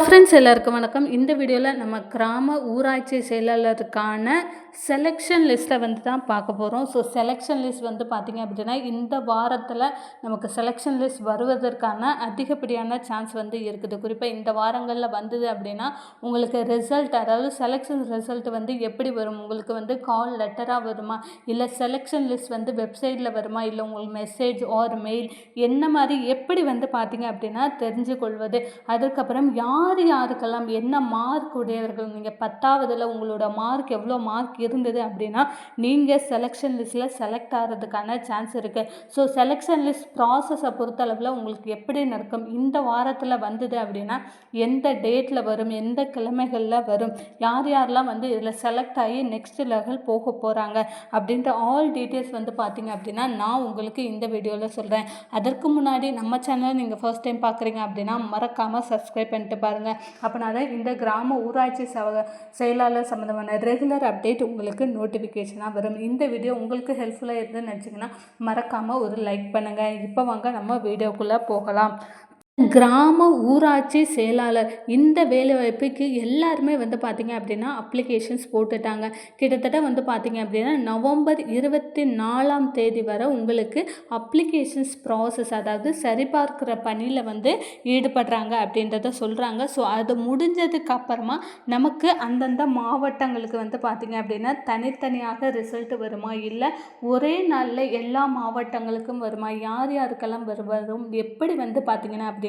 Friends எல்லாருக்கும் வணக்கம். இந்த வீடியோவில் நம்ம கிராம ஊராட்சி செயலாளருக்கான செலெக்ஷன் லிஸ்ட்டை தான் பார்க்க போகிறோம். ஸோ செலெக்ஷன் லிஸ்ட் பார்த்திங்க அப்படின்னா இந்த வாரத்தில் நமக்கு செலெக்ஷன் லிஸ்ட் வருவதற்கான அதிகப்படியான சான்ஸ் இருக்குது. குறிப்பாக இந்த வாரங்களில் வந்தது அப்படின்னா உங்களுக்கு ரிசல்ட், அதாவது செலெக்ஷன் ரிசல்ட் எப்படி வரும், உங்களுக்கு கால் லெட்டராக வருமா, இல்லை செலெக்ஷன் லிஸ்ட் வெப்சைட்டில் வருமா, இல்லை உங்களுக்கு மெசேஜ் ஆர் மெயில், என்ன மாதிரி எப்படி பார்த்திங்க அப்படின்னா தெரிஞ்சு கொள்வது. அதுக்கப்புறம் யாருக்கெல்லாம் என்ன மார்க் உடையவர்கள், நீங்கள் 10ஆவதில் உங்களோட மார்க் எவ்வளோ மார்க் இருந்தது அப்படின்னா நீங்கள் செலெக்ஷன் லிஸ்ட்டில் செலக்ட் ஆகிறதுக்கான சான்ஸ் இருக்குது. ஸோ செலெக்ஷன் லிஸ்ட் ப்ராசஸை பொறுத்தளவில் உங்களுக்கு எப்படி நடக்கும், இந்த வாரத்தில் வந்தது அப்படின்னா எந்த டேட்டில் வரும், எந்த கிழமைகளில் வரும், யாரெல்லாம் இதில் செலக்ட் ஆகி நெக்ஸ்ட் லெவல் போக போகிறாங்க அப்படின்ற ஆல் டீட்டெயில்ஸ் பார்த்திங்க அப்படின்னா நான் உங்களுக்கு இந்த வீடியோவில் சொல்கிறேன். அதற்கு முன்னாடி நம்ம சேனலை நீங்கள் ஃபர்ஸ்ட் டைம் பார்க்குறீங்க அப்படின்னா மறக்காமல் சப்ஸ்கிரைப் பண்ணிட்டு பாருங்கள். அப்படின்னா தான் இந்த கிராம ஊராட்சி செயலாளர் சம்மந்தமான ரெகுலர் அப்டேட் உங்களுக்கு நோட்டிஃபிகேஷனாக வரும். இந்த வீடியோ உங்களுக்கு ஹெல்ப்ஃபுல்லாக இருந்துன்னு நினச்சிங்கன்னா மறக்காமல் ஒரு லைக் பண்ணுங்கள். இப்போ வாங்க நம்ம வீடியோக்குள்ளே போகலாம். கிராம ஊராட்சி செயலாளர் இந்த வேலைவாய்ப்புக்கு எல்லாருமே பார்த்திங்க அப்படின்னா அப்ளிகேஷன்ஸ் போட்டுட்டாங்க. கிட்டத்தட்ட பார்த்திங்க அப்படின்னா நவம்பர் 24ஆம் தேதி வரை உங்களுக்கு அப்ளிகேஷன்ஸ் ப்ராசஸ், அதாவது சரிபார்க்கிற பணியில் ஈடுபடுறாங்க அப்படின்றத சொல்கிறாங்க. ஸோ அது முடிஞ்சதுக்கு அப்புறமா நமக்கு அந்தந்த மாவட்டங்களுக்கு பார்த்திங்க அப்படின்னா தனித்தனியாக ரிசல்ட் வருமா, இல்லை ஒரே நாளில் எல்லா மாவட்டங்களுக்கும் வருமா, யாருக்கெல்லாம் வரும், எப்படி பார்த்திங்கன்னா அப்படின்னா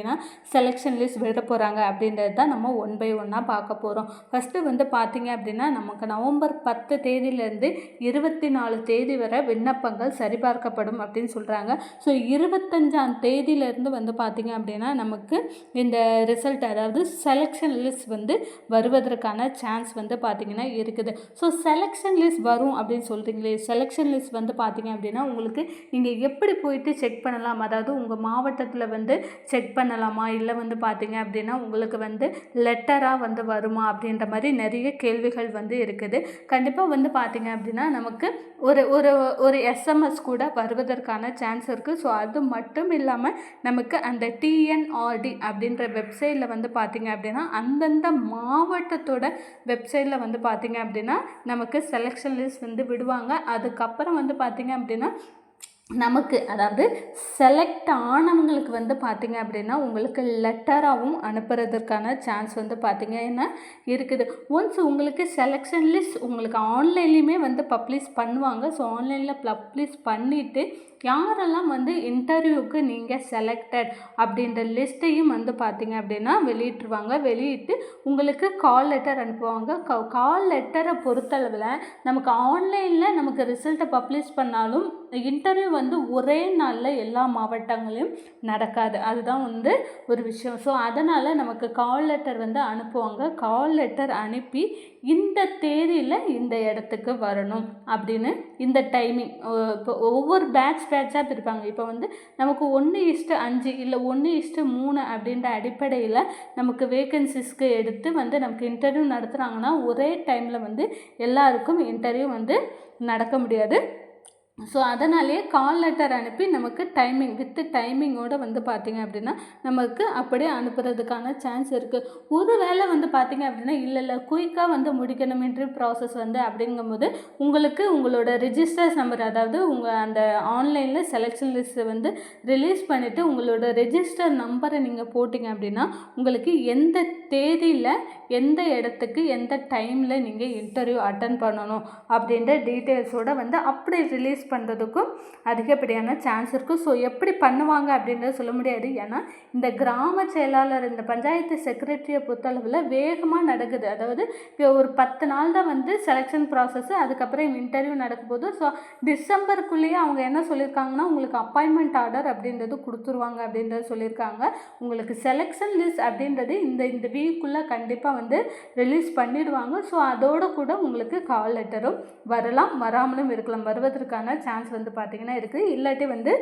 செலெக்ஷன் லிஸ்ட் விட போகிறாங்க அப்படின்றது தான் நம்ம ஒன் பை ஒன்னாக பார்க்க போகிறோம். ஃபஸ்ட்டு பார்த்திங்க அப்படின்னா நமக்கு நவம்பர் 10 தேதியிலேருந்து 24 தேதி வரை விண்ணப்பங்கள் சரிபார்க்கப்படும் அப்படின்னு சொல்கிறாங்க. ஸோ 25ஆம் தேதியிலேருந்து பார்த்திங்க அப்படின்னா நமக்கு இந்த ரிசல்ட், அதாவது செலெக்ஷன் லிஸ்ட் வருவதற்கான சான்ஸ் பார்த்திங்கன்னா இருக்குது. ஸோ செலெக்ஷன் லிஸ்ட் வரும் அப்படின்னு சொல்கிறீங்களே, செலெக்ஷன் லிஸ்ட் பார்த்திங்க அப்படின்னா உங்களுக்கு நீங்கள் எப்படி போயிட்டு செக் பண்ணலாம், அதாவது உங்கள் மாவட்டத்தில் செக் பண்ணலாமா, இல்லை பார்த்திங்க அப்படின்னா உங்களுக்கு லெட்டராக வருமா அப்படின்ற மாதிரி நிறைய கேள்விகள் இருக்குது. கண்டிப்பாக பார்த்திங்க அப்படின்னா நமக்கு ஒரு ஒரு ஒரு எஸ்எம்எஸ் கூட வருவதற்கான சான்ஸ் இருக்குது. ஸோ அது மட்டும் இல்லாமல் நமக்கு அந்த டிஎன்ஆர்டி அப்படின்ற வெப்சைட்டில் பார்த்திங்க அப்படின்னா அந்தந்த மாவட்டத்தோட வெப்சைட்டில் பார்த்திங்க அப்படின்னா நமக்கு செலெக்ஷன் லிஸ்ட் விடுவாங்க. அதுக்கப்புறம் பார்த்திங்க அப்படின்னா நமக்கு, அதாவது செலக்ட் ஆனவங்களுக்கு பார்த்திங்க அப்படின்னா உங்களுக்கு லெட்டராகவும் அனுப்புறதுக்கான சான்ஸ் பார்த்திங்கன்னா இருக்குது. ஒன்ஸ் உங்களுக்கு செலெக்ஷன் லிஸ்ட் உங்களுக்கு ஆன்லைன்லேயுமே பப்ளிஷ் பண்ணுவாங்க. ஸோ ஆன்லைனில் பப்ளிஷ் பண்ணிவிட்டு யாரெல்லாம் இன்டர்வியூக்கு நீங்கள் செலக்டட் அப்படின்ற லிஸ்ட்டையும் பார்த்திங்க அப்படின்னா வெளியிட்டுருவாங்க. வெளியிட்டு உங்களுக்கு கால் லெட்டர் அனுப்புவாங்க. கால் லெட்டரை பொறுத்தளவில் நமக்கு ஆன்லைனில் நமக்கு ரிசல்ட்டை பப்ளிஷ் பண்ணாலும் இன்டர்வியூ ஒரே நாளில் எல்லா மாவட்டங்களையும் நடக்காது. அதுதான் ஒரு விஷயம். ஸோ அதனால் நமக்கு கால் லெட்டர் அனுப்புவாங்க. கால் லெட்டர் அனுப்பி இந்த தேதியில் இந்த இடத்துக்கு வரணும் அப்படின்னு இந்த டைமிங், இப்போ ஒவ்வொரு பேட்சாக பிரிப்பாங்க. இப்போ நமக்கு 1:5 இல்லை 1:3 அப்படின்ற அடிப்படையில் நமக்கு வேக்கன்சிஸ்க்கு எடுத்து நமக்கு இன்டர்வியூ நடத்துகிறாங்கன்னா ஒரே டைமில் எல்லாருக்கும் இன்டர்வியூ நடக்க முடியாது. ஸோ அதனாலேயே கால் லெட்டர் அனுப்பி நமக்கு டைமிங் வித் டைமிங்கோடு பார்த்திங்க அப்படின்னா நமக்கு அப்படியே அனுப்புறதுக்கான சான்ஸ் இருக்குது. ஒரு வேளை பார்த்திங்க அப்படின்னா இல்லை குயிக்காக முடிக்கணும் இன்டர்வியூ ப்ராசஸ் அப்படிங்கும்போது உங்களுக்கு உங்களோட ரெஜிஸ்டர்ஸ் நம்பர், அதாவது உங்கள் அந்த ஆன்லைனில் செலெக்ஷன் லிஸ்ட்டு ரிலீஸ் பண்ணிவிட்டு உங்களோட ரெஜிஸ்டர் நம்பரை நீங்கள் போட்டிங்க அப்படின்னா உங்களுக்கு எந்த தேதியில் எந்த இடத்துக்கு எந்த டைமில் நீங்கள் இன்டர்வியூ அட்டன் பண்ணணும் அப்படின்ற டீட்டெயில்ஸோடு அப்படி ரிலீஸ் பண்ணுறதுக்கும் அதிகப்படியான சான்ஸ் இருக்குது. ஸோ எப்படி பண்ணுவாங்க அப்படின்றத சொல்ல முடியாது. ஏன்னா இந்த கிராம செயலாளர், இந்த பஞ்சாயத்து செக்ரட்டரியை பொறுத்தளவில் வேகமாக நடக்குது. அதாவது ஒரு 10 நாள் தான் செலெக்ஷன் ப்ராசஸ், அதுக்கப்புறம் இன்டர்வியூ நடக்க போகுது. ஸோ டிசம்பருக்குள்ளேயே அவங்க என்ன சொல்லியிருக்காங்கன்னா உங்களுக்கு அப்பாயின்மெண்ட் ஆர்டர் அப்படின்றது கொடுத்துருவாங்க அப்படின்றது சொல்லியிருக்காங்க. உங்களுக்கு செலெக்ஷன் லிஸ்ட் அப்படின்றது இந்த வீக்குள்ளே கண்டிப்பாக ரிலீஸ் பண்ணிடுவாங்க. ஸோ அதோடு கூட உங்களுக்கு கால் லெட்டரும் வரலாம், வராமலும் இருக்கலாம். வருவதற்கான சான்ஸ் வந்து பார்த்திங்கன்னா இருக்குது. இல்லாட்டி வந்து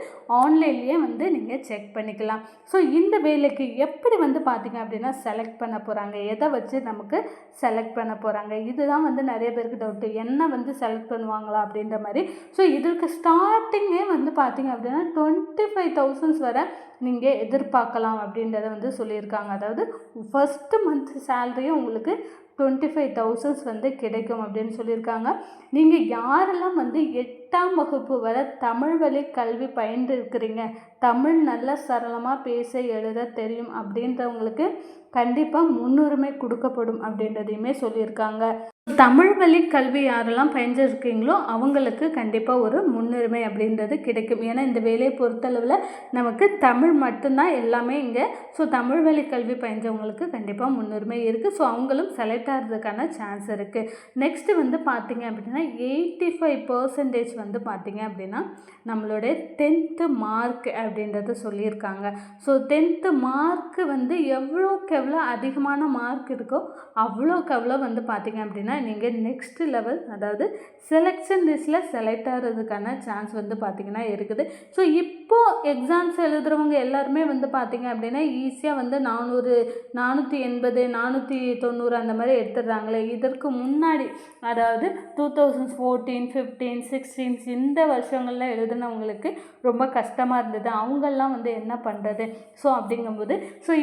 ஆன்லைன்லேயே வந்து நீங்கள் செக் பண்ணிக்கலாம். ஸோ இந்த வேலைக்கு எப்படி வந்து பார்த்திங்க அப்படின்னா செலக்ட் பண்ண போகிறாங்க, எதை வச்சு நமக்கு செலக்ட் பண்ண போகிறாங்க, இதுதான் வந்து நிறைய பேருக்கு டவுட்டு. என்ன வந்து செலக்ட் பண்ணுவாங்களா அப்படின்ற மாதிரி. ஸோ இதற்கு ஸ்டார்டிங்கே வந்து பார்த்திங்க அப்படின்னா 25,000 வரை நீங்கள் எதிர்பார்க்கலாம் அப்படின்றத வந்து சொல்லியிருக்காங்க. அதாவது ஃபஸ்ட்டு மந்த் சேலரியும் உங்களுக்கு 25,000 வந்து கிடைக்கும் அப்படின்னு சொல்லியிருக்காங்க. நீங்கள் யாரெல்லாம் வந்து 8ஆம் வகுப்பு வரை தமிழ் வழி கல்வி பயின்று இருக்கிறீங்க, தமிழ் நல்லா சரளமாக பேச எழுத தெரியும் அப்படின்றவங்களுக்கு கண்டிப்பாக முன்னுரிமை கொடுக்கப்படும் அப்படின்றதையுமே சொல்லியிருக்காங்க. தமிழ் வழி கல்வி யாரெல்லாம் பயின்றிருக்கீங்களோ அவங்களுக்கு கண்டிப்பாக ஒரு முன்னுரிமை அப்படின்றது கிடைக்கும். ஏன்னா இந்த வேலையை பொறுத்தளவில் நமக்கு தமிழ் மட்டும்தான் எல்லாமே இங்கே. ஸோ தமிழ் வழி கல்வி பயின்றவங்களுக்கு கண்டிப்பாக முன்னுரிமை இருக்குது. ஸோ அவங்களும் செலக்ட் ஆகிறதுக்கான சான்ஸ் இருக்குது. நெக்ஸ்ட்டு வந்து பார்த்திங்க அப்படின்னா 85% வந்து பார்த்திங்க அப்படின்னா நம்மளுடைய 10th மார்க் அப்படின்றத சொல்லியிருக்காங்க. ஸோ 10th மார்க்கு வந்து எவ்வளோக்கு எவ்வளோ அதிகமான மார்க் இருக்கோ அவ்வளோக்கு எவ்வளோ வந்து பார்த்திங்க அப்படின்னா நீங்கள் நெக்ஸ்ட் லெவல் அதாவது செலெக்ஷன் லிஸ்ட்டில் செலக்ட் ஆகிறதுக்கான சான்ஸ் வந்து பார்த்திங்கன்னா இருக்குது. ஸோ இப்போது எக்ஸாம்ஸ் எழுதுகிறவங்க எல்லாருமே வந்து பார்த்திங்க அப்படின்னா ஈஸியாக வந்து 400, 480, 490 அந்த மாதிரி எடுத்துடுறாங்களே. இதற்கு முன்னாடி அதாவது 2014, 15, 16 இந்த வருஷங்களில் எழுதுனவங்களுக்கு ரொம்ப கஷ்டமாக இருந்தது. அவங்கெல்லாம் வந்து என்ன பண்ணுறது? ஸோ அப்படிங்கும்போது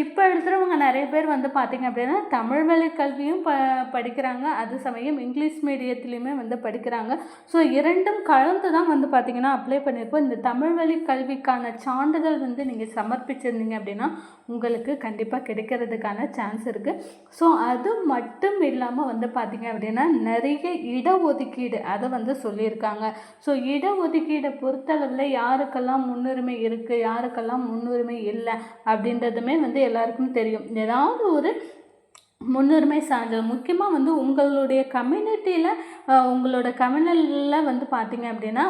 இப்போ எழுதுகிறவங்க நிறைய பேர் வந்து பார்த்திங்க அப்படின்னா தமிழ் வழி கல்வியும் படிக்கிறாங்க, அது சமயம் இங்கிலீஷ் மீடியத்துலேயுமே வந்து படிக்கிறாங்க. ஸோ இரண்டும் கலந்து தான் வந்து பார்த்திங்கன்னா அப்ளை பண்ணியிருப்போம். இந்த தமிழ் வழி கல்விக்கான சான்றிதழ் வந்து நீங்கள் சமர்ப்பிச்சிருந்தீங்க அப்படின்னா உங்களுக்கு கண்டிப்பாக கிடைக்கிறதுக்கான சான்ஸ் இருக்குது. ஸோ அது மட்டும் இல்லாமல் வந்து பார்த்திங்க அப்படின்னா நிறைய இடஒதுக்கீடு அதை வந்து சொல்லியிருக்காங்க. ஸோ இடஒதுக்கீடை பொறுத்தளவில் யாருக்கெல்லாம் முன்னுரிமை இருக்குது, யாருக்கெல்லாம் முன்னுரிமை இல்லை அப்படின்றதுமே வந்து எல்லாருக்கும் தெரியும். ஏதாவது ஒரு முன்னுரிமை சான்றிதழ் முக்கியமாக வந்து உங்களுடைய கம்யூனிட்டியில் உங்களோட கம்யூனலில் வந்து பார்த்திங்க அப்படின்னா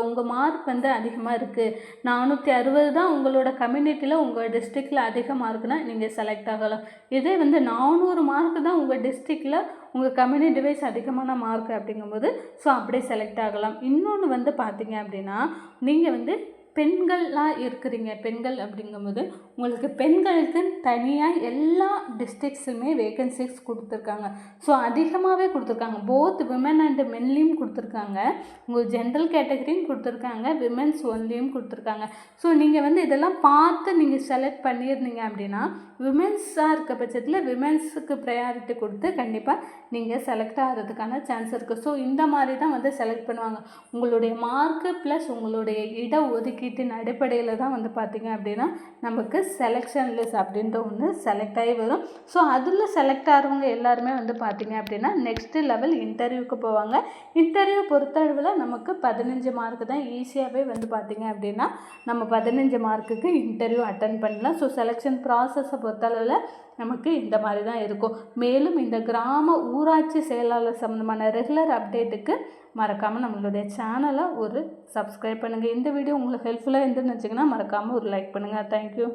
உங்கள் மார்க் வந்து அதிகமாக இருக்குது, 460 தான் உங்களோட கம்யூனிட்டியில் உங்கள் டிஸ்ட்ரிக்டில் அதிக மார்க்குனா நீங்கள் செலக்ட் ஆகலாம். இதே வந்து 400 மார்க்கு தான் உங்கள் டிஸ்ட்ரிக்டில் உங்கள் கம்யூனிட்டி வைஸ் அதிகமான மார்க் அப்படிங்கும்போது ஸோ அப்படியே செலக்ட் ஆகலாம். இன்னொன்று வந்து பார்த்திங்க அப்படின்னா நீங்கள் வந்து பெண்கள்லாம் இருக்கிறீங்க, பெண்கள் அப்படிங்கும்போது உங்களுக்கு பெண்களுக்கு தனியாக எல்லா டிஸ்ட்ரிக்ஸுமே வேகன்சிஸ் கொடுத்துருக்காங்க. ஸோ அதிகமாகவே கொடுத்துருக்காங்க. போத் விமன் அண்ட் மென்லேயும் கொடுத்துருக்காங்க, உங்களுக்கு ஜென்ரல் கேட்டகரியும் கொடுத்துருக்காங்க, விமென்ஸ் ஒன்லேயும் கொடுத்துருக்காங்க. ஸோ நீங்கள் வந்து இதெல்லாம் பார்த்து நீங்கள் செலக்ட் பண்ணியிருந்தீங்க அப்படின்னா விமென்ஸாக இருக்க பட்சத்தில் விமென்ஸுக்கு ப்ரையாரிட்டி கொடுத்து கண்டிப்பாக நீங்கள் செலக்ட் ஆகிறதுக்கான சான்ஸ் இருக்குது. ஸோ இந்த மாதிரி தான் வந்து செலக்ட் பண்ணுவாங்க. உங்களுடைய மார்க்கு ப்ளஸ் உங்களுடைய இட ஒதுக்கீட்டின் அடிப்படையில் தான் வந்து பார்த்திங்க அப்படின்னா நமக்கு செலெக்ஷன் லிஸ்ட் அப்படின்ற ஒன்று செலக்ட் ஆகி வரும். ஸோ அதில் செலக்ட் ஆகிறவங்க எல்லாருமே வந்து பார்த்திங்க அப்படின்னா நெக்ஸ்ட் லெவல் இன்டர்வியூக்கு போவாங்க. இன்டர்வியூ பொறுத்தளவில் நமக்கு 15 மார்க்கு தான். ஈஸியாகவே வந்து பார்த்திங்க அப்படின்னா நம்ம 15 மார்க்குக்கு இன்டர்வியூ அட்டன் பண்ணலாம். ஸோ செலெக்ஷன் ப்ராசஸை பொறுத்தளவில் நமக்கு இந்த மாதிரி தான் இருக்கும். மேலும் இந்த கிராம ஊராட்சி செயலாளர் சம்மந்தமான ரெகுலர் அப்டேட்டுக்கு மறக்காமல் நம்மளுடைய சேனலை ஒரு சப்ஸ்கிரைப் பண்ணுங்கள். இந்த வீடியோ உங்களுக்கு ஹெல்ப்ஃபுல்லாக இருந்துன்னு வச்சிங்கன்னா மறக்காமல் ஒரு லைக் பண்ணுங்கள். தேங்க்யூ.